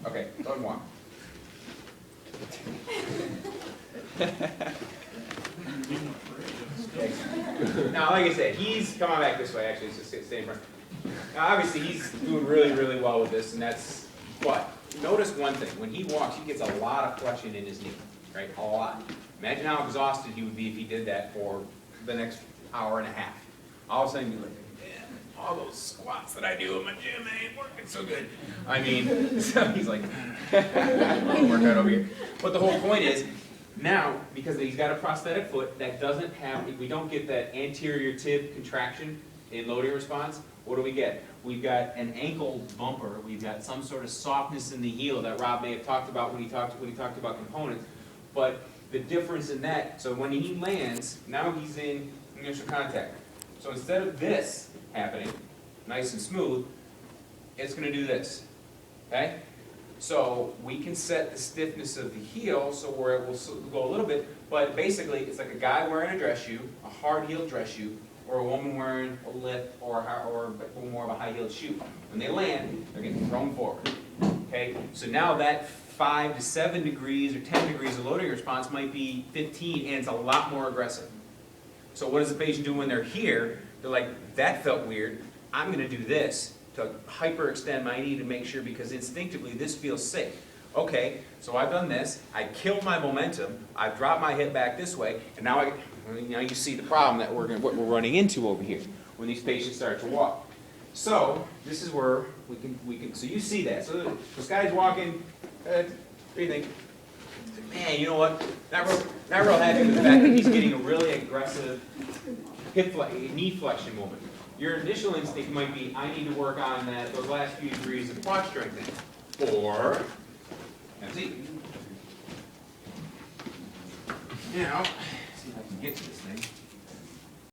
Okay, go and walk. Now, like I said, he's, come on back this way, actually, so stay in front. Now, obviously, he's doing really, really well with this, and that's, but notice one thing. When he walks, he gets a lot of flexion in his knee, right? A lot. Imagine how exhausted he would be if he did that for the next hour and a half. All of a sudden, you're like, man, all those squats that I do in my gym ain't working so good. I mean, so he's like, workout over here. But the whole point is, now, because he's got a prosthetic foot that doesn't have, we don't get that anterior tib contraction in loading response, what do we get? We've got an ankle bumper, we've got some sort of softness in the heel that Rob may have talked about when he talked about components. But the difference in that, so when he lands, now he's in initial contact. So instead of this happening, nice and smooth, it's going to do this, okay? So we can set the stiffness of the heel so where it will go a little bit, but basically it's like a guy wearing a dress shoe, a hard heel dress shoe, or a woman wearing a lift or more of a high heeled shoe. When they land, they're getting thrown forward. Okay? So now that 5 to 7 degrees or 10 degrees of loading response might be 15, and it's a lot more aggressive. So what does the patient do when they're here? They're like, that felt weird. I'm going to do this to hyperextend my knee to make sure, because instinctively this feels safe. Okay, so I've done this, I killed my momentum, I've dropped my hip back this way, and now you see the problem that what we're running into over here when these patients start to walk. So this is where we can. So you see that. So this guy's walking. What do you think? Man, you know what? Not real happy with the fact that he's getting a really aggressive knee flexion movement. Your initial instinct might be, I need to work on those last few degrees of quad strengthening. Or, let's see. Now, see if I can get to this thing.